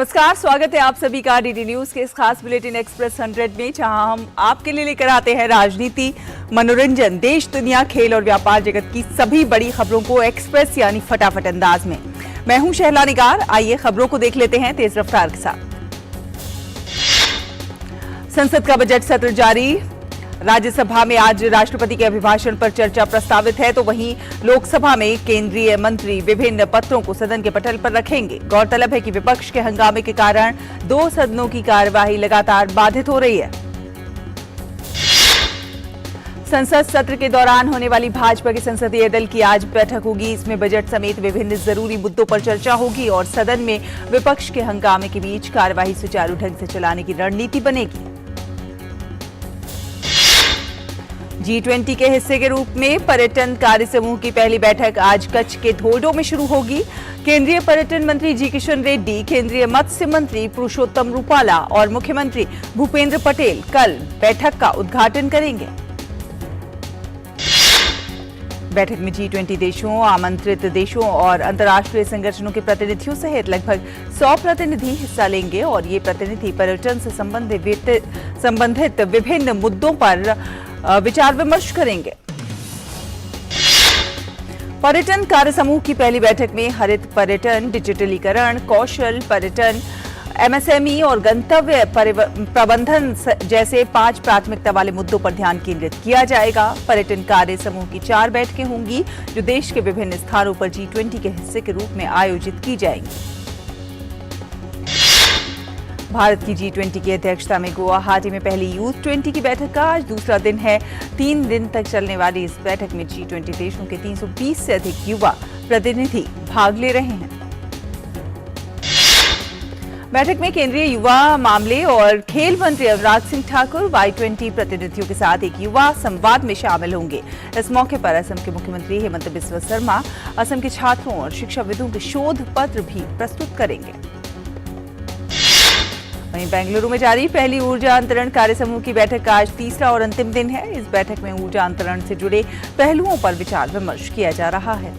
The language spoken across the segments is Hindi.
नमस्कार, स्वागत है आप सभी का डीडी न्यूज के इस खास बुलेटिन एक्सप्रेस 100 में, जहां हम आपके लिए लेकर आते हैं राजनीति, मनोरंजन, देश दुनिया, खेल और व्यापार जगत की सभी बड़ी खबरों को एक्सप्रेस यानी फटाफट अंदाज में। मैं हूं शहला निगार। आइए खबरों को देख लेते हैं तेज रफ्तार के साथ। संसद का बजट सत्र जारी। राज्यसभा में आज राष्ट्रपति के अभिभाषण पर चर्चा प्रस्तावित है, तो वहीं लोकसभा में केंद्रीय मंत्री विभिन्न पत्रों को सदन के पटल पर रखेंगे। गौरतलब है कि विपक्ष के हंगामे के कारण दो सदनों की कार्यवाही लगातार बाधित हो रही है। संसद सत्र के दौरान होने वाली भाजपा के संसदीय दल की आज बैठक होगी। इसमें बजट समेत विभिन्न जरूरी मुद्दों पर चर्चा होगी और सदन में विपक्ष के हंगामे के बीच कार्यवाही सुचारू ढंग से चलाने की रणनीति बनेगी। G20 के हिस्से के रूप में पर्यटन कार्य समूह की पहली बैठक आज कच्छ के धोर्डो में शुरू होगी। केंद्रीय पर्यटन मंत्री जी किशन रेड्डी, केंद्रीय मत्स्य मंत्री पुरुषोत्तम रूपाला और मुख्यमंत्री भूपेंद्र पटेल कल बैठक का उद्घाटन करेंगे। बैठक में G20 देशों, आमंत्रित देशों और अंतर्राष्ट्रीय संगठनों के प्रतिनिधियों सहित लगभग 100 प्रतिनिधि हिस्सा लेंगे और ये प्रतिनिधि पर्यटन से संबंधित विभिन्न मुद्दों पर विचार विमर्श करेंगे। पर्यटन कार्य समूह की पहली बैठक में हरित पर्यटन, डिजिटलीकरण, कौशल पर्यटन, MSME और गंतव्य प्रबंधन जैसे 5 प्राथमिकता वाले मुद्दों पर ध्यान केंद्रित किया जाएगा। पर्यटन कार्य समूह की 4 बैठकें होंगी जो देश के विभिन्न स्थानों पर G20 के हिस्से के रूप में आयोजित की जाएंगी। भारत की G20 की अध्यक्षता में गुवाहाटी में पहली यूथ 20 की बैठक का आज दूसरा दिन है। 3 दिन तक चलने वाली इस बैठक में G20 देशों के 320 से अधिक युवा प्रतिनिधि भाग ले रहे हैं। बैठक में केंद्रीय युवा मामले और खेल मंत्री अनुराग सिंह ठाकुर Y20 प्रतिनिधियों के साथ एक युवा संवाद में शामिल होंगे। इस मौके पर असम के मुख्यमंत्री हेमंत बिस्वा शर्मा असम के छात्रों और शिक्षाविदों के शोध पत्र भी प्रस्तुत करेंगे। वहीं बेंगलुरु में जारी पहली ऊर्जा अंतरण कार्य समूह की बैठक का आज तीसरा और अंतिम दिन है। इस बैठक में ऊर्जा अंतरण से जुड़े पहलुओं पर विचार विमर्श किया जा रहा है।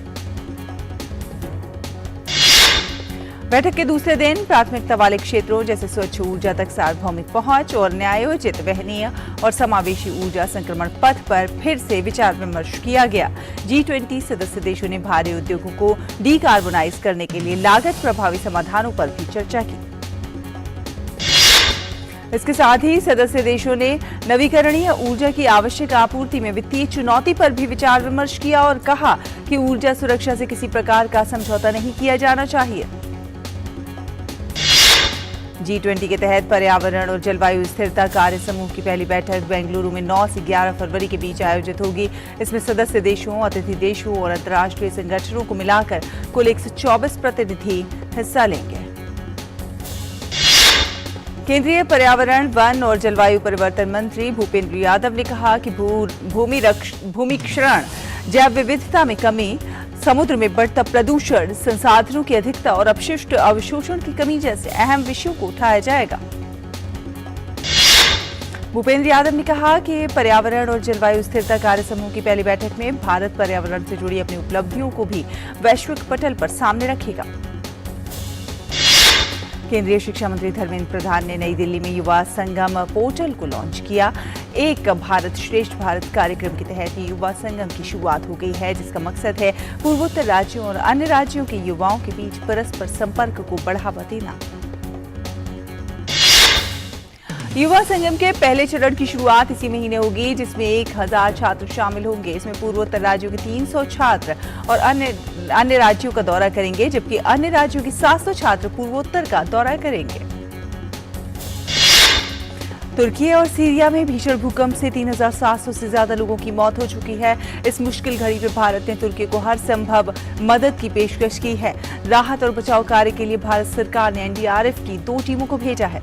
बैठक के दूसरे दिन प्राथमिकता वाले क्षेत्रों जैसे स्वच्छ ऊर्जा तक सार्वभौमिक पहुंच और न्यायोचित, वहनीय और समावेशी ऊर्जा संक्रमण पथ पर फिर से विचार विमर्श किया गया। G20 सदस्य देशों ने भारी उद्योगों को डीकार्बोनाइज करने के लिए लागत प्रभावी समाधानों पर भी चर्चा की। इसके साथ ही सदस्य देशों ने नवीकरणीय ऊर्जा की आवश्यक आपूर्ति में वित्तीय चुनौती पर भी विचार विमर्श किया और कहा कि ऊर्जा सुरक्षा से किसी प्रकार का समझौता नहीं किया जाना चाहिए। G20 के तहत पर्यावरण और जलवायु स्थिरता कार्य समूह की पहली बैठक बेंगलुरु में 9 से 11 फरवरी के बीच आयोजित होगी। इसमें सदस्य देशों, अतिथि देशों और अंतर्राष्ट्रीय संगठनों को मिलाकर कुल 124 प्रतिनिधि हिस्सा लेंगे। केंद्रीय पर्यावरण, वन और जलवायु परिवर्तन मंत्री भूपेंद्र यादव ने कहा कि भूमि क्षरण, जैव विविधता में कमी, समुद्र में बढ़ता प्रदूषण, संसाधनों की अधिकता और अपशिष्ट अवशोषण की कमी जैसे अहम विषयों को उठाया जाएगा। भूपेंद्र यादव ने कहा कि पर्यावरण और जलवायु स्थिरता कार्य समूह की पहली बैठक में भारत पर्यावरण से जुड़ी अपनी उपलब्धियों को भी वैश्विक पटल पर सामने रखेगा। केंद्रीय शिक्षा मंत्री धर्मेंद्र प्रधान ने नई दिल्ली में युवा संगम पोर्टल को लॉन्च किया। एक भारत श्रेष्ठ भारत कार्यक्रम के तहत युवा संगम की शुरुआत हो गई है, जिसका मकसद है पूर्वोत्तर राज्यों और अन्य राज्यों के युवाओं के बीच परस्पर संपर्क को बढ़ावा देना। युवा संगम के पहले चरण की शुरुआत इसी महीने होगी, जिसमें 1000 छात्र शामिल होंगे। इसमें पूर्वोत्तर राज्यों के 300 छात्र और अन्य राज्यों का दौरा करेंगे, जबकि अन्य राज्यों के 700 छात्र पूर्वोत्तर का दौरा करेंगे। तुर्की और सीरिया में भीषण भूकंप से 3700 से ज्यादा लोगों की मौत हो चुकी है। इस मुश्किल घड़ी में भारत ने तुर्की को हर संभव मदद की पेशकश की है। राहत और बचाव कार्य के लिए भारत सरकार ने NDRF की 2 टीमों को भेजा है।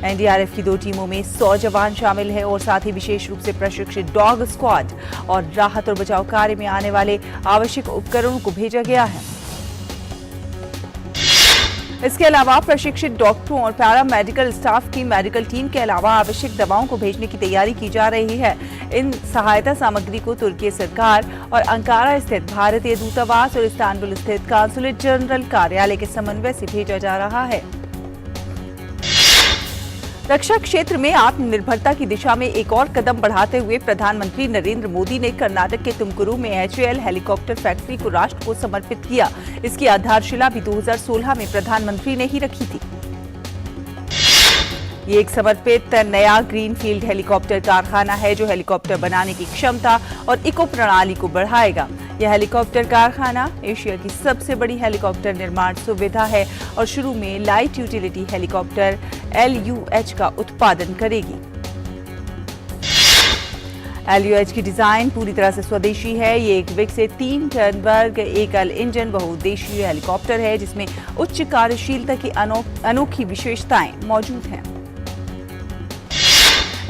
NDRF की 2 टीमों में 100 जवान शामिल हैं और साथ ही विशेष रूप से प्रशिक्षित डॉग स्क्वाड और राहत और बचाव कार्य में आने वाले आवश्यक उपकरणों को भेजा गया है। इसके अलावा प्रशिक्षित डॉक्टरों और पैरा मेडिकल स्टाफ की मेडिकल टीम के अलावा आवश्यक दवाओं को भेजने की तैयारी की जा रही है। इन सहायता सामग्री को तुर्की सरकार और अंकारा स्थित भारतीय दूतावास और इस्तांबुल स्थित कांसुलेट जनरल कार्यालय के समन्वय से भेजा जा रहा है। रक्षा क्षेत्र में आत्मनिर्भरता की दिशा में एक और कदम बढ़ाते हुए प्रधानमंत्री नरेंद्र मोदी ने कर्नाटक के तुमकुरु में HAL हेलीकॉप्टर फैक्ट्री को राष्ट्र को समर्पित किया। इसकी आधारशिला भी 2016 में प्रधानमंत्री ने ही रखी थी। ये एक समर्पित नया ग्रीनफील्ड हेलीकॉप्टर कारखाना है जो हेलीकॉप्टर बनाने की क्षमता और इको प्रणाली को बढ़ाएगा। यह हेलीकॉप्टर कारखाना एशिया की सबसे बड़ी हेलीकॉप्टर निर्माण सुविधा है और शुरू में लाइट यूटिलिटी हेलीकॉप्टर LUH का उत्पादन करेगी। LUH की डिजाइन पूरी तरह से स्वदेशी है। ये एक विकसित 3 टन वर्ग एकल इंजन बहुउद्देशीय हेलीकॉप्टर है जिसमें उच्च कार्यशीलता की अनोखी विशेषताएं मौजूद हैं।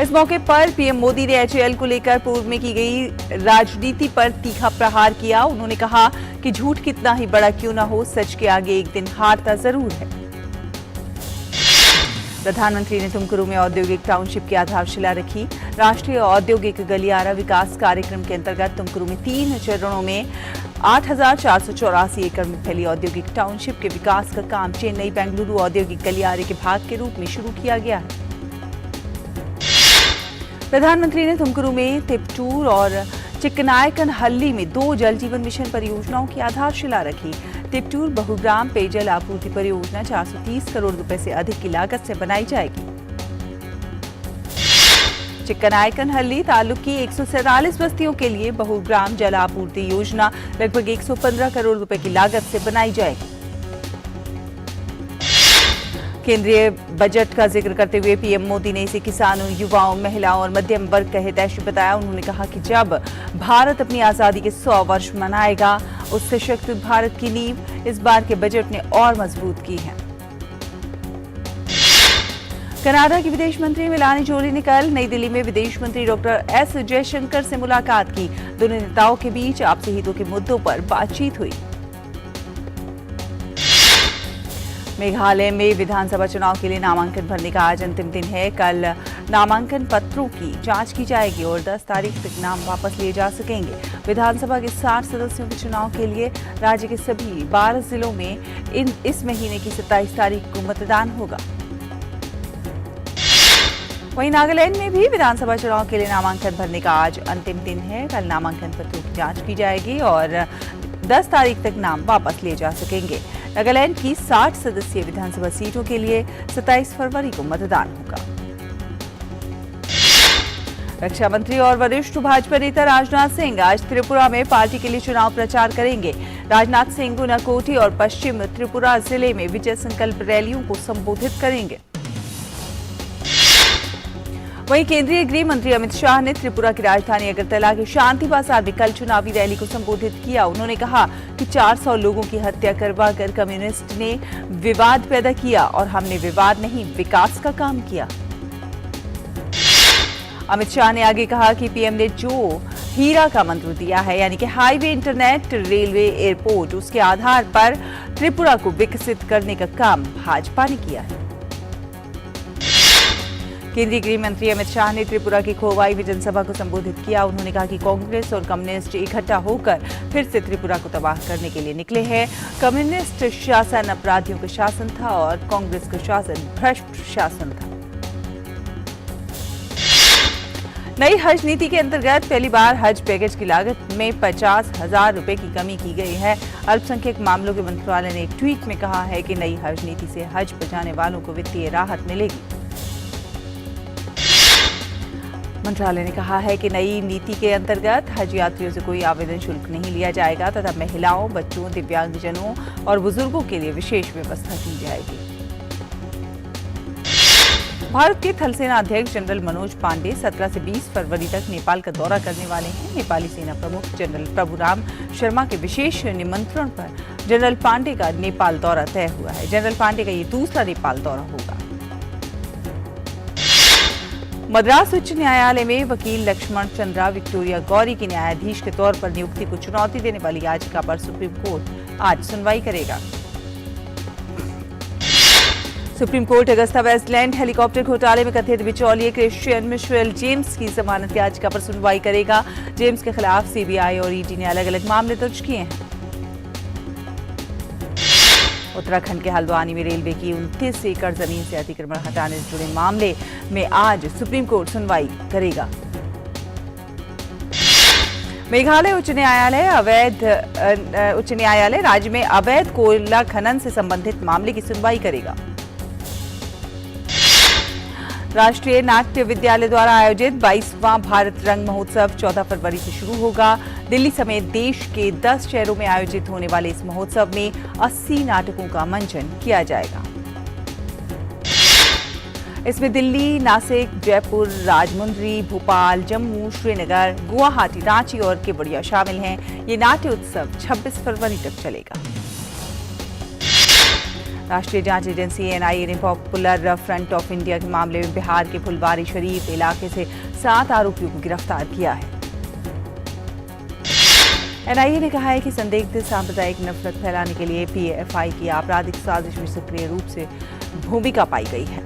इस मौके पर पीएम मोदी ने HAL को लेकर पूर्व में की गई राजनीति पर तीखा प्रहार किया। उन्होंने कहा कि झूठ कितना ही बड़ा क्यों न हो, सच के आगे एक दिन हारता जरूर है। प्रधानमंत्री ने तुमकुरु में औद्योगिक टाउनशिप की आधारशिला रखी। राष्ट्रीय औद्योगिक गलियारा विकास कार्यक्रम के अंतर्गत तुमकुरु में 3 चरणों में 8,484 एकड़ में फैली औद्योगिक टाउनशिप के विकास का काम चेन्नई बेंगलुरु औद्योगिक गलियारे के भाग के रूप में शुरू किया गया है। प्रधानमंत्री ने तुमकुरु में तिपटूर और चिक्कनायकनहल्ली में 2 जल जीवन मिशन परियोजनाओं की आधारशिला रखी। तिपटूर बहुग्राम पेयजल आपूर्ति परियोजना 430 करोड़ रुपए से अधिक की लागत से बनाई जाएगी। चिक्कनायकनहल्ली तालुक की 147 बस्तियों के लिए बहुग्राम जल आपूर्ति योजना लगभग 115 करोड़ रुपए की लागत से बनाई जाएगी। केंद्रीय बजट का जिक्र करते हुए पीएम मोदी ने इसे किसानों, युवाओं, महिलाओं और मध्यम वर्ग का हितैषी बताया। उन्होंने कहा कि जब भारत अपनी आजादी के 100 वर्ष मनाएगा, उस सशक्त भारत की नींव इस बार के बजट ने और मजबूत की है। कनाडा की विदेश मंत्री मेलानी जोली ने कल नई दिल्ली में विदेश मंत्री डॉक्टर S जयशंकर से मुलाकात की। दोनों नेताओं के बीच आपसी हितों के मुद्दों पर बातचीत हुई। मेघालय में विधानसभा चुनाव के लिए नामांकन भरने का आज अंतिम दिन है। कल नामांकन पत्रों की जांच की जाएगी और 10 तारीख तक नाम वापस लिए जा सकेंगे। विधानसभा के 60 सदस्यों के चुनाव के लिए राज्य के सभी 12 जिलों में इस महीने की 27 तारीख को मतदान होगा। वहीं नागालैंड में भी विधानसभा चुनाव के लिए नामांकन भरने का आज अंतिम दिन है। कल नामांकन पत्रों की जांच की जाएगी और 10 तारीख तक नाम वापस लिए जा सकेंगे। नागालैंड की 60 सदस्यीय विधानसभा सीटों के लिए 27 फरवरी को मतदान होगा। रक्षा मंत्री और वरिष्ठ भाजपा नेता राजनाथ सिंह आज त्रिपुरा में पार्टी के लिए चुनाव प्रचार करेंगे। राजनाथ सिंह ऊनाकोटी और पश्चिम त्रिपुरा जिले में विजय संकल्प रैलियों को संबोधित करेंगे। वहीं केंद्रीय गृह मंत्री अमित शाह ने त्रिपुरा की राजधानी अगरतला के शांति बाजार में कल चुनावी रैली को संबोधित किया। उन्होंने कहा कि 400 लोगों की हत्या करवाकर कम्युनिस्ट ने विवाद पैदा किया और हमने विवाद नहीं, विकास का काम किया। अमित शाह ने आगे कहा कि पीएम ने जो हीरा का मंत्र दिया है, यानी कि हाईवे, इंटरनेट, रेलवे, एयरपोर्ट, उसके आधार पर त्रिपुरा को विकसित करने का काम भाजपा ने किया है। केंद्रीय गृह मंत्री अमित शाह ने त्रिपुरा की खोवाई में जनसभा को संबोधित किया। उन्होंने कहा कि कांग्रेस और कम्युनिस्ट इकट्ठा होकर फिर से त्रिपुरा को तबाह करने के लिए निकले हैं। कम्युनिस्ट शासन अपराधियों का शासन था और कांग्रेस का शासन भ्रष्ट शासन था। नई हज नीति के अंतर्गत पहली बार हज पैकेज की लागत में 50,000 रुपए की कमी की गई है। अल्पसंख्यक मामलों के मंत्रालय ने एक ट्वीट में कहा है कि नई हज नीति से हज पर जाने वालों को वित्तीय राहत मिलेगी। मंत्रालय ने कहा है कि नई नीति के अंतर्गत हज यात्रियों से कोई आवेदन शुल्क नहीं लिया जाएगा तथा महिलाओं, बच्चों, दिव्यांगजनों और बुजुर्गों के लिए विशेष व्यवस्था की जाएगी। भारत के थल सेना अध्यक्ष जनरल मनोज पांडे 17 से 20 फरवरी तक नेपाल का दौरा करने वाले हैं। नेपाली सेना प्रमुख जनरल प्रभुराम शर्मा के विशेष निमंत्रण पर जनरल पांडे का नेपाल दौरा तय हुआ है। जनरल पांडे का ये दूसरा नेपाल दौरा होगा। मद्रास उच्च न्यायालय में वकील लक्ष्मण चंद्रा विक्टोरिया गौरी की न्यायाधीश के तौर पर नियुक्ति को चुनौती देने वाली याचिका पर सुप्रीम कोर्ट आज सुनवाई करेगा। Supreme Court Agusta Westland helicopter घोटाले में कथित बिचौलिए क्रिश्चियन मिशेल जेम्स की जमानत याचिका पर सुनवाई करेगा। जेम्स के खिलाफ सीबीआई और ईडी ने अलग अलग मामले दर्ज किए हैं। उत्तराखंड के हल्द्वानी में रेलवे की 29 एकड़ जमीन से अतिक्रमण हटाने से जुड़े मामले में आज सुप्रीम कोर्ट सुनवाई करेगा। मेघालय उच्च न्यायालय राज्य में अवैध कोयला खनन से संबंधित मामले की सुनवाई करेगा। राष्ट्रीय नाट्य विद्यालय द्वारा आयोजित 22वां भारत रंग महोत्सव 14 फरवरी से शुरू होगा। दिल्ली समेत देश के 10 शहरों में आयोजित होने वाले इस महोत्सव में 80 नाटकों का मंचन किया जाएगा। इसमें दिल्ली, नासिक, जयपुर, राजमुंद्री, भोपाल, जम्मू, श्रीनगर, गुवाहाटी, रांची और केवड़िया शामिल हैं। ये नाट्य उत्सव 26 फरवरी तक चलेगा। राष्ट्रीय जांच एजेंसी एनआईए ने पॉपुलर फ्रंट ऑफ इंडिया के मामले में बिहार के फुलवारी शरीफ इलाके से 7 आरोपियों को गिरफ्तार किया है। एनआईए ने कहा है कि संदिग्ध सांप्रदायिक नफरत फैलाने के लिए पीएफआई की आपराधिक साजिश में सक्रिय रूप से भूमिका पाई गई है।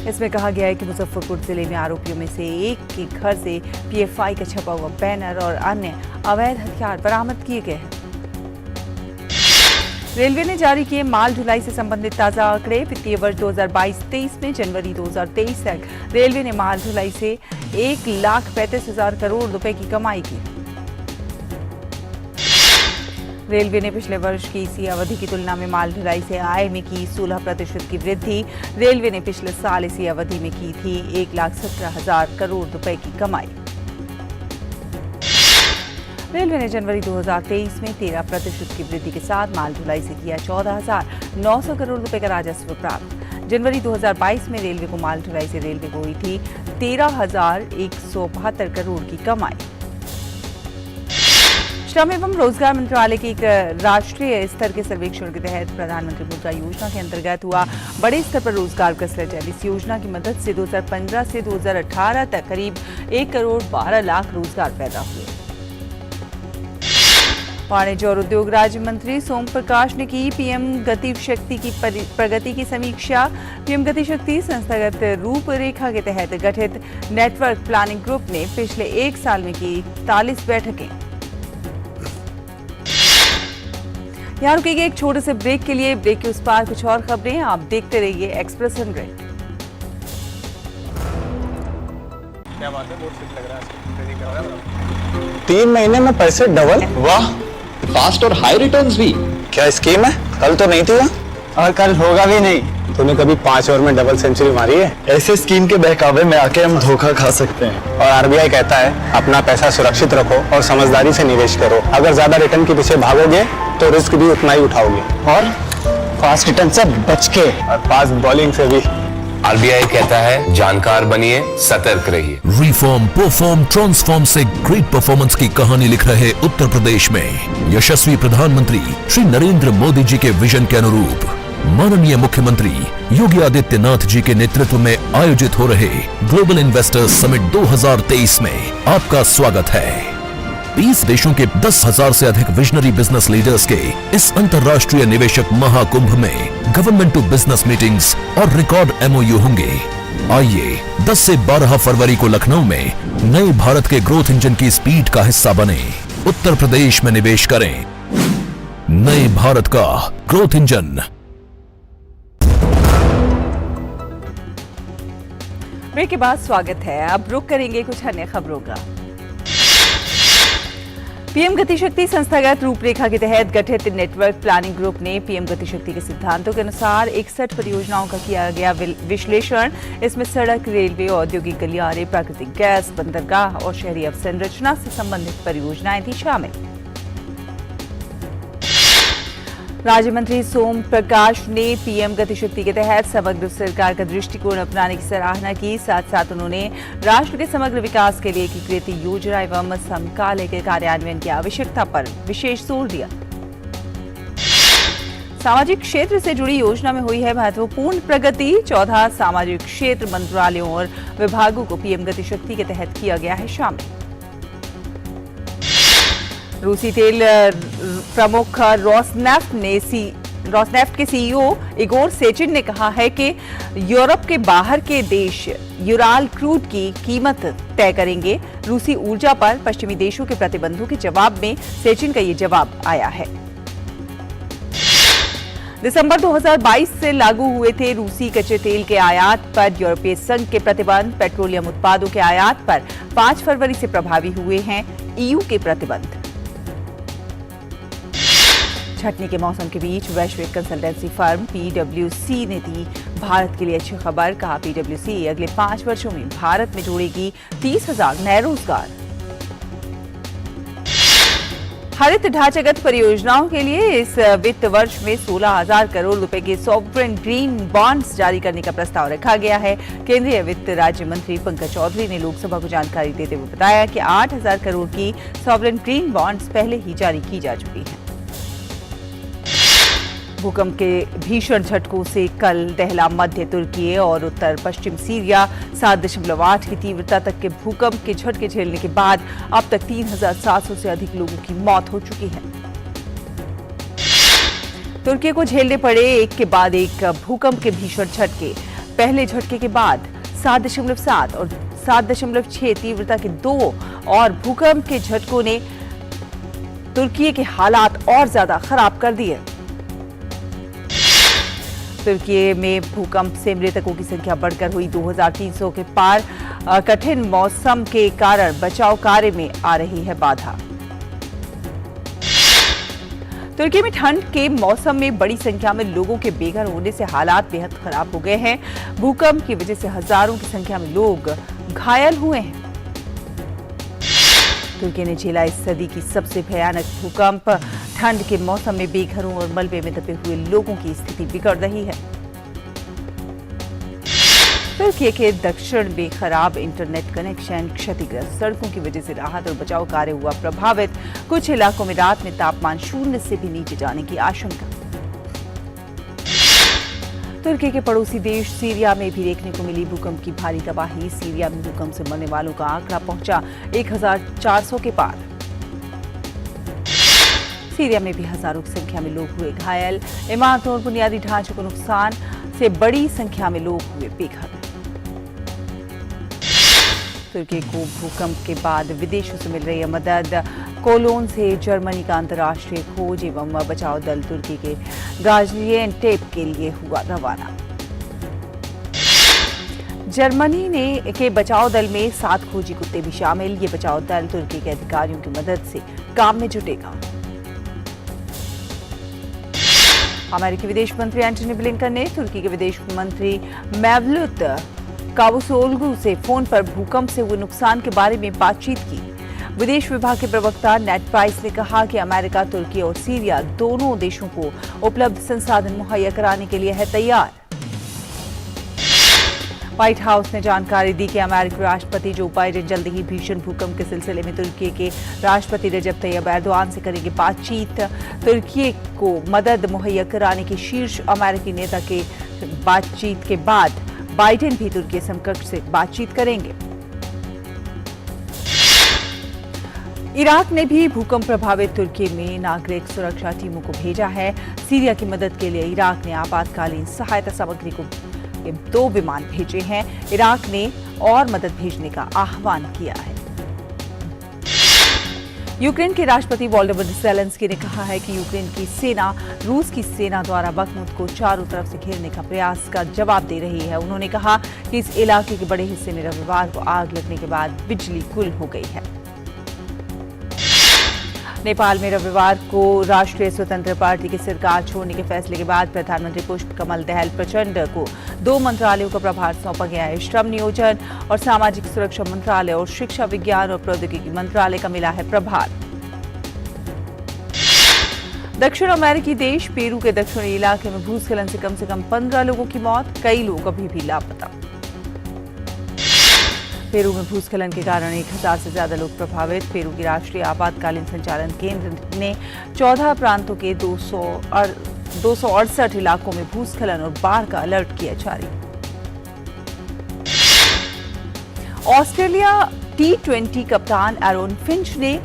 इसमें कहा गया है कि मुजफ्फरपुर जिले में आरोपियों में से एक के घर से पीएफआई का छपा हुआ बैनर और अन्य अवैध हथियार बरामद किए गए हैं। रेलवे ने जारी किए माल ढुलाई से संबंधित ताजा आंकड़े। वित्तीय वर्ष 2022-23 में जनवरी 2023 तक रेलवे ने माल ढुलाई से 1,35,000 करोड़ रुपए की कमाई की। रेलवे ने पिछले वर्ष की इसी अवधि की तुलना में माल ढुलाई से आय में की 16% की वृद्धि। रेलवे ने पिछले साल इसी अवधि में की थी 1,17,000 करोड़ रुपए की कमाई। रेलवे ने जनवरी 2023 में 13% की वृद्धि के साथ माल ढुलाई से किया 14,900 करोड़ रुपए का राजस्व प्राप्त। जनवरी 2022 में रेलवे को माल ढुलाई से रेलवे को हुई थी 13,172 करोड़ की कमाई। श्रम एवं रोजगार मंत्रालय के एक राष्ट्रीय स्तर के सर्वेक्षण के तहत प्रधानमंत्री मुद्रा योजना के अंतर्गत हुआ बड़े स्तर पर रोजगार का सृजन। इस योजना की मदद से 2015 से 2018 तक करीब 1 करोड़ 12 लाख रोजगार पैदा हुए। वाणिज्य और उद्योग राज्य मंत्री सोम प्रकाश ने की पीएम गति शक्ति की प्रगति की समीक्षा। पीएम गति शक्ति संस्थागत रूपरेखा के तहत गठित नेटवर्क प्लानिंग ग्रुप ने पिछले 1 साल में की 41 बैठकें। यहाँ रुकेंगे एक छोटे से ब्रेक के लिए। ब्रेक के उस पार कुछ और खबरें आप देखते रहिए एक्सप्रेस 100। क्या बात है, बहुत फिट लग रहा है। 3 महीने में पैसे डबल, वाह। फास्ट और हाई रिटर्न्स भी। क्या स्कीम है? कल तो नहीं थी ना? और कल होगा भी नहीं। तूने कभी 5 ओवर में डबल सेंचुरी मारी है? ऐसे स्कीम के बहकावे में आके हम धोखा खा सकते हैं। और आरबीआई कहता है अपना पैसा सुरक्षित रखो और समझदारी से निवेश करो। अगर ज्यादा रिटर्न के पीछे भागोगे तो रिस्क भी उतना ही उठाओगे। और फास्ट रिटर्न से बच के, और फास्ट बॉलिंग से भी। आरबीआई कहता है जानकार बनिए, सतर्क रहिए। रिफॉर्म, परफॉर्म, ट्रांसफॉर्म से ग्रेट परफॉर्मेंस की कहानी लिख रहे उत्तर प्रदेश में यशस्वी प्रधानमंत्री श्री नरेंद्र मोदी जी के विजन के अनुरूप माननीय मुख्यमंत्री योगी आदित्यनाथ जी के नेतृत्व में आयोजित हो रहे ग्लोबल इन्वेस्टर्स समिट 2023 में आपका स्वागत है। 20 देशों के 10,000 से अधिक विजनरी बिजनेस लीडर्स के इस अंतर्राष्ट्रीय निवेशक महाकुंभ में गवर्नमेंट टू बिजनेस मीटिंग्स और रिकॉर्ड एमओयू होंगे। आइए 10 से 12 फरवरी को लखनऊ में नए भारत के ग्रोथ इंजन की स्पीड का हिस्सा बने। उत्तर प्रदेश में निवेश करें। नए भारत का ग्रोथ इंजन। ब्रेक के बाद स्वागत है। अब रुक करेंगे कुछ अन्य खबरों का। पीएम गति शक्ति संस्थागत रूपरेखा के तहत गठित नेटवर्क प्लानिंग ग्रुप ने पीएम गति शक्ति के सिद्धांतों के अनुसार 61 परियोजनाओं का किया गया विश्लेषण। इसमें सड़क, रेलवे, औद्योगिक गलियारे, प्राकृतिक गैस, बंदरगाह और शहरी अवसंरचना से संबंधित परियोजनाएं थी शामिल। राज्य मंत्री सोम प्रकाश ने पीएम गति शक्ति के तहत समग्र सरकार का दृष्टिकोण अपनाने की सराहना की। साथ साथ उन्होंने राष्ट्र के समग्र विकास के लिए एकीकृत योजना एवं समकालिक कार्यान्वयन की आवश्यकता पर विशेष जोर दिया। सामाजिक क्षेत्र से जुड़ी योजना में हुई है महत्वपूर्ण प्रगति। 14 सामाजिक क्षेत्र मंत्रालयों और विभागों को पीएम गति शक्ति के तहत किया गया है शामिल। रूसी तेल प्रमुख रोसनेफ्ट ने रोसनेफ्ट के सीईओ इगोर सेचिन ने कहा है कि यूरोप के बाहर के देश यूराल क्रूड की कीमत तय करेंगे। रूसी ऊर्जा पर पश्चिमी देशों के प्रतिबंधों के जवाब में सेचिन का ये जवाब आया है। दिसंबर 2022 से लागू हुए थे रूसी कच्चे तेल के आयात पर यूरोपीय संघ के प्रतिबंध। पेट्रोलियम उत्पादों के आयात पर 5 फरवरी से प्रभावी हुए हैं ईयू के प्रतिबंध। छंटनी के मौसम के बीच वैश्विक कंसल्टेंसी फर्म PwC ने दी भारत के लिए अच्छी खबर। कहा PwC अगले 5 वर्षों में भारत में जोड़ेगी 30,000 नए रोजगार। हरित ढांचागत परियोजनाओं के लिए इस वित्त वर्ष में 16,000 करोड़ रुपए के सॉवरेन ग्रीन बॉन्ड्स जारी करने का प्रस्ताव रखा गया है। केंद्रीय वित्त राज्य मंत्री पंकज चौधरी ने लोकसभा को जानकारी देते हुए बताया कि 8,000 करोड़ की सॉवरेन ग्रीन बॉन्ड्स पहले ही जारी की जा चुकी हैं। भूकंप के भीषण झटकों से कल दहला मध्य तुर्की और उत्तर पश्चिम सीरिया 7.8 की तीव्रता तक के भूकंप के झटके झेलने के बाद अब तक 3,700 से अधिक लोगों की मौत हो चुकी है। तुर्की को झेलने पड़े एक के बाद एक भूकंप के भीषण झटके। पहले झटके के बाद 7.7 और 7.6 तीव्रता के 2 और भूकंप के झटकों ने तुर्की के हालात और ज्यादा खराब कर दिए। तुर्की में भूकंप से मृतकों की संख्या बढ़कर हुई 2,300 के पार। कठिन मौसम के कारण बचाव कार्य में आ रही है बाधा। तुर्की में ठंड के मौसम में बड़ी संख्या में लोगों के बेघर होने से हालात बेहद खराब हो गए हैं। भूकंप की वजह से हजारों की संख्या में लोग घायल हुए हैं। तुर्की ने झेला इस सदी की सबसे भयानक भूकंप। ठंड के मौसम में बेघरों और मलबे में दबे हुए लोगों की स्थिति बिगड़ रही है। तुर्की के दक्षिण में खराब इंटरनेट कनेक्शन, क्षतिग्रस्त सड़कों की वजह से राहत और बचाव कार्य हुआ प्रभावित। कुछ इलाकों में रात में तापमान 0 से भी नीचे जाने की आशंका। तुर्की के पड़ोसी देश सीरिया में भी देखने को मिली भूकंप की भारी तबाही। सीरिया में भूकंप से मरने वालों का आंकड़ा पहुंचा 1,400 के पार। सीरिया में भी हजारों की संख्या में लोग हुए घायल। इमारतों और बुनियादी ढांचे को नुकसान से बड़ी संख्या में लोग हुए बेघर। तुर्की को भूकंप के बाद विदेशों से मिल रही है मदद। कोलोन से जर्मनी का अंतर्राष्ट्रीय खोज एवं बचाव दल तुर्की के गाजिएंटेप के लिए हुआ रवाना। जर्मनी के बचाव दल में 7 खोजी कुत्ते भी शामिल। ये बचाव दल तुर्की के अधिकारियों की मदद से काम में जुटेगा। अमेरिकी विदेश मंत्री एंटनी ब्लिंकन ने तुर्की के विदेश मंत्री मेवलुत कावुसोग्लू से फोन पर भूकंप से हुए नुकसान के बारे में बातचीत की। विदेश विभाग के प्रवक्ता नेड प्राइस ने कहा कि अमेरिका, तुर्की और सीरिया दोनों देशों को उपलब्ध संसाधन मुहैया कराने के लिए है तैयार। व्हाइट हाउस ने जानकारी दी कि अमेरिकी राष्ट्रपति जो बाइडेन जल्द ही भीषण भूकंप के सिलसिले में तुर्की के राष्ट्रपति रजब तैयब एर्दोआन से करेंगे बातचीत। तुर्की को मदद मुहैया कराने के शीर्ष अमेरिकी नेता के बातचीत के बाद बाइडेन भी तुर्की समकक्ष से बातचीत करेंगे। इराक ने भी भूकंप प्रभावित तुर्की में नागरिक सुरक्षा टीमों को भेजा है। सीरिया की मदद के लिए इराक ने आपातकालीन सहायता सामग्री को 2 विमान भेजे हैं। इराक ने और मदद भेजने का आह्वान किया है। यूक्रेन के राष्ट्रपति वोलोदिमीर ज़ेलेंस्की ने कहा है कि यूक्रेन की सेना रूस की सेना द्वारा बखमुत को चारों तरफ से घेरने का प्रयास का जवाब दे रही है। उन्होंने कहा कि इस इलाके के बड़े हिस्से में रविवार को आग लगने के बाद बिजली गुल हो गई है। नेपाल में रविवार को राष्ट्रीय स्वतंत्र पार्टी की सरकार छोड़ने के फैसले के बाद प्रधानमंत्री पुष्पकमल दहल प्रचंड को 2 मंत्रालयों का प्रभार सौंपा गया है। श्रम, नियोजन और सामाजिक सुरक्षा मंत्रालय और शिक्षा, विज्ञान और प्रौद्योगिकी मंत्रालय का मिला है प्रभार। दक्षिण अमेरिकी देश पेरू के दक्षिणी इलाके में भूस्खलन से कम 15 लोगों की मौत, कई लोग अभी भी लापता। पेरू में भूस्खलन के कारण 1,000 से ज्यादा लोग प्रभावित। पेरू की राष्ट्रीय आपातकालीन संचालन केंद्र ने 14 प्रांतों के 268 इलाकों में भूस्खलन और बाढ़ का अलर्ट किया जारी। ऑस्ट्रेलिया T20 कप्तान एरोन फिंच ने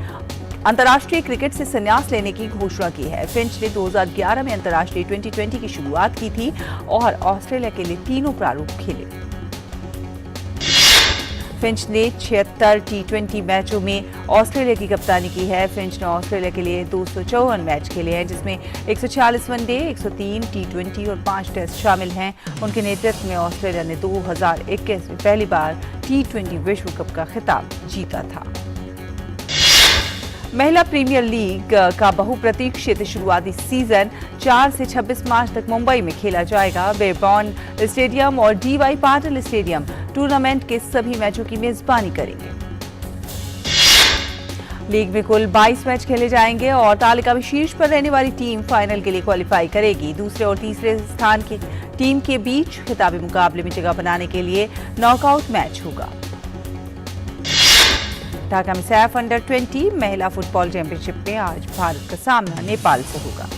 अंतर्राष्ट्रीय क्रिकेट से संन्यास लेने की घोषणा की है। फिंच ने 2011 में अंतर्राष्ट्रीय T20 की शुरुआत की थी और ऑस्ट्रेलिया के लिए तीनों प्रारूप खेले। फिंच ने 76 T20 मैचों में ऑस्ट्रेलिया की कप्तानी की है। फिंच ने ऑस्ट्रेलिया के लिए 254 मैच खेले हैं, जिसमें 146 वनडे, 103 T20 और 5 टेस्ट शामिल हैं। उनके नेतृत्व में ऑस्ट्रेलिया ने 2021 में पहली बार T20 विश्व कप का खिताब जीता था। महिला प्रीमियर लीग का बहुप्रतीक्षित शुरुआती सीजन 4 से 26 मार्च तक मुंबई में खेला जाएगा। बेरबॉर्न स्टेडियम और DY पाटिल स्टेडियम टूर्नामेंट के सभी मैचों की मेजबानी करेंगे। लीग में कुल 22 मैच खेले जाएंगे और तालिका में शीर्ष पर रहने वाली टीम फाइनल के लिए क्वालिफाई करेगी। दूसरे और तीसरे स्थान की टीम के बीच खिताबी मुकाबले में जगह बनाने के लिए नॉकआउट मैच होगा। ढाका में सैफ अंडर 20 महिला फुटबॉल चैंपियनशिप में आज भारत का सामना नेपाल से होगा।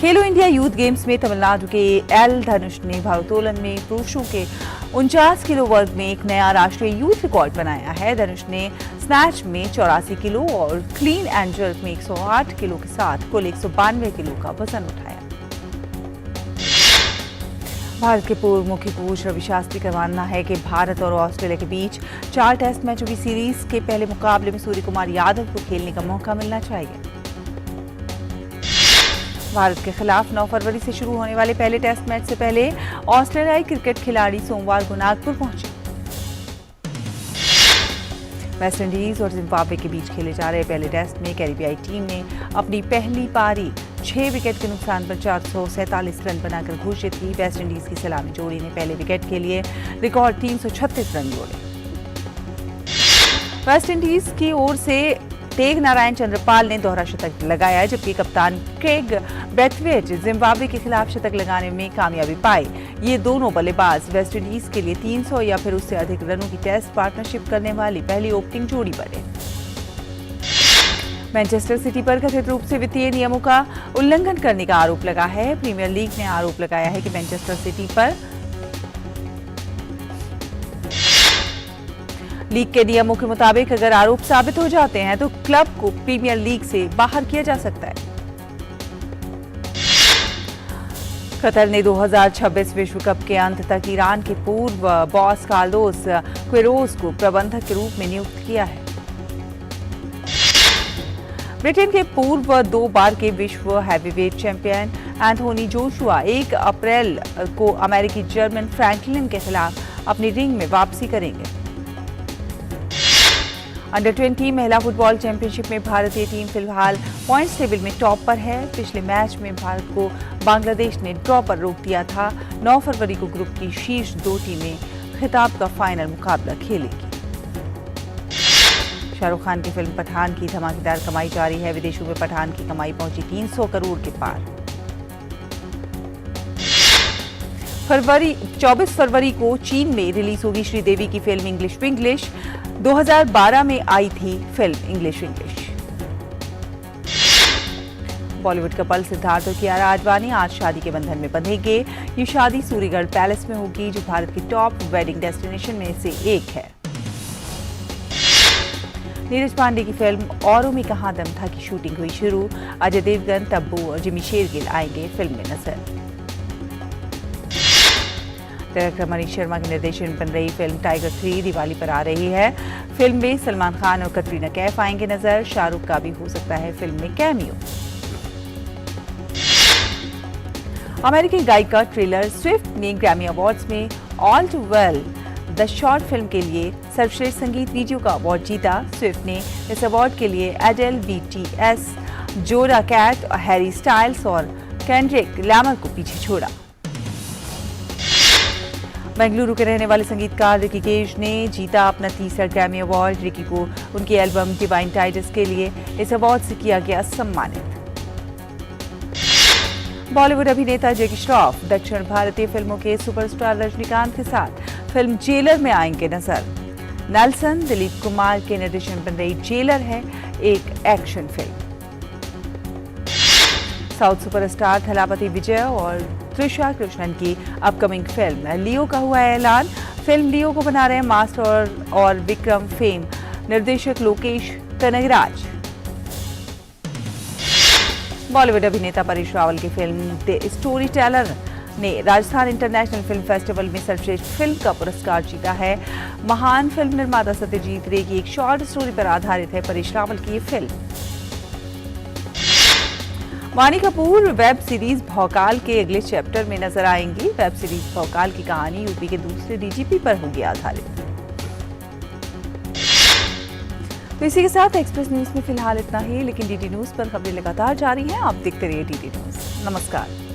खेलो इंडिया यूथ गेम्स में तमिलनाडु के एल धनुष ने भारोत्तोलन में पुरुषों के 49 किलो वर्ग में एक नया राष्ट्रीय यूथ रिकॉर्ड बनाया है। धनुष ने स्नैच में 84 किलो और क्लीन एंड जर्क में 108 किलो के साथ कुल 192 किलो का वजन उठाया। भारत के पूर्व मुख्य कोच रवि शास्त्री का मानना है कि भारत और ऑस्ट्रेलिया के बीच 4 टेस्ट मैचों की सीरीज के पहले मुकाबले में सूर्य कुमार यादव को खेलने का मौका मिलना चाहिए। भारत के खिलाफ 9 फरवरी से शुरू होने वाले पहले टेस्ट मैच से पहले ऑस्ट्रेलियाई क्रिकेट खिलाड़ी सोमवार को नागपुर पहुंचे। वेस्टइंडीज और जिम्बाब्वे के बीच खेले जा रहे पहले टेस्ट में कैरिबियाई टीम ने अपनी पहली पारी 6 विकेट के नुकसान पर 447 रन बनाकर घोषित की। वेस्टइंडीज की सलामी जोड़ी ने पहले विकेट के लिए रिकॉर्ड 336 रन जोड़े। वेस्टइंडीज की ओर से तेग नारायण चंद्रपाल ने दोहरा शतक लगाया, जबकि कप्तान क्रेग ब्रैथवेट जिम्बाब्वे के खिलाफ शतक लगाने में कामयाबी पाई। ये दोनों बल्लेबाज वेस्टइंडीज के लिए 300 या फिर उससे अधिक रनों की टेस्ट पार्टनरशिप करने वाली पहली ओपनिंग जोड़ी बने। मैनचेस्टर सिटी पर कथित रूप से वित्तीय नियमों का उल्लंघन करने का आरोप लगा है। प्रीमियर लीग ने आरोप लगाया है कि मैनचेस्टर सिटी पर लीग के नियमों के मुताबिक अगर आरोप साबित हो जाते हैं तो क्लब को प्रीमियर लीग से बाहर किया जा सकता है। कतर ने 2026 विश्व कप के अंत तक ईरान के पूर्व बॉस कार्लोस क्वेरोज को प्रबंधक के रूप में नियुक्त किया है। ब्रिटेन के पूर्व 2 बार के विश्व हैवीवेट चैंपियन एंथोनी जोशुआ 1 अप्रैल को अमेरिकी जर्मन फ्रैंकलिन के खिलाफ अपनी रिंग में वापसी करेंगे। अंडर 20 महिला फुटबॉल चैंपियनशिप में भारतीय टीम फिलहाल पॉइंट्स टेबल में टॉप पर है। पिछले मैच में भारत को बांग्लादेश ने ड्रॉ पर रोक दिया था। 9 फरवरी को ग्रुप की शीर्ष 2 टीमें खिताब का फाइनल मुकाबला खेलेगी। शाहरुख खान की फिल्म पठान की धमाकेदार कमाई जारी है। विदेशों में पठान की कमाई पहुंची 300 करोड़ के पार। 24 फरवरी को चीन में रिलीज होगी श्रीदेवी की फिल्म इंग्लिश विंग्लिश। 2012 में आई थी film English Vinglish. Bollywood couple Siddharth और कियारा आडवाणी आज शादी के बंधन में बंधेंगे। ये शादी सूर्यगढ़ पैलेस में होगी, जो भारत की टॉप वेडिंग डेस्टिनेशन में से एक है। नीरज पांडे की फिल्म औरों में कहां दम था की शूटिंग हुई शुरू। अजय देवगन, तब्बू और जिमी शेरगिल आएंगे फिल्म में नजर। डायरेक्टर मनीष शर्मा के निर्देशन में बन रही फिल्म टाइगर 3 दिवाली पर आ रही है। फिल्म में सलमान खान और कटरीना कैफ आएंगे नजर। शाहरुख का भी हो सकता है फिल्म में कैमियो। अमेरिकी गायिका ट्रेलर स्विफ्ट ने ग्रैमी अवार्ड्स में All Too Well the Short Film के लिए सर्वश्रेष्ठ संगीत वीडियो का अवार्ड जीता। स्विफ्ट ने इस अवार्ड के लिए एडेल, BTS, जोडा कैट, हैरी स्टाइल्स और केंड्रिक लैमर को पीछे छोड़ा। बेंगलुरु के रहने वाले संगीतकार रिकी केज ने जीता अपना तीसरा ग्रैमी अवार्ड। रिकी को उनकी एल्बम डिवाइन टाइडस के लिए इस अवार्ड से किया गया सम्मानित। बॉलीवुड अभिनेता जैकी श्रॉफ दक्षिण भारतीय फिल्मों के सुपरस्टार रजनीकांत के साथ फिल्म जेलर में आएंगे नजर। नेल्सन दिलीप कुमार के निर्देशन में बन रही जेलर है एक action film. South superstar Thalapathy Vijay और त्रिशा कृष्णन की अपकमिंग फिल्म लियो का हुआ ऐलान। फिल्म लियो को बना रहे हैं मास्टर और विक्रम फेम निर्देशक लोकेश कनगराज। बॉलीवुड अभिनेता परेश रावल की फिल्म द स्टोरी टेलर ने राजस्थान इंटरनेशनल फिल्म फेस्टिवल में सर्वश्रेष्ठ फिल्म का पुरस्कार जीता है। महान फिल्म निर्माता सत्यजीत रे की एक शॉर्ट स्टोरी पर आधारित है परेश रावल की ये फिल्म। वाणी कपूर वेब सीरीज भौकाल के अगले चैप्टर में नजर आएंगी। वेब सीरीज भौकाल की कहानी यूपी के दूसरे डीजीपी पर होगी आधारित। तो इसी के साथ एक्सप्रेस न्यूज में फिलहाल इतना ही, लेकिन डीडी न्यूज पर खबरें लगातार जारी हैं। आप देखते रहिए डीडी न्यूज। नमस्कार।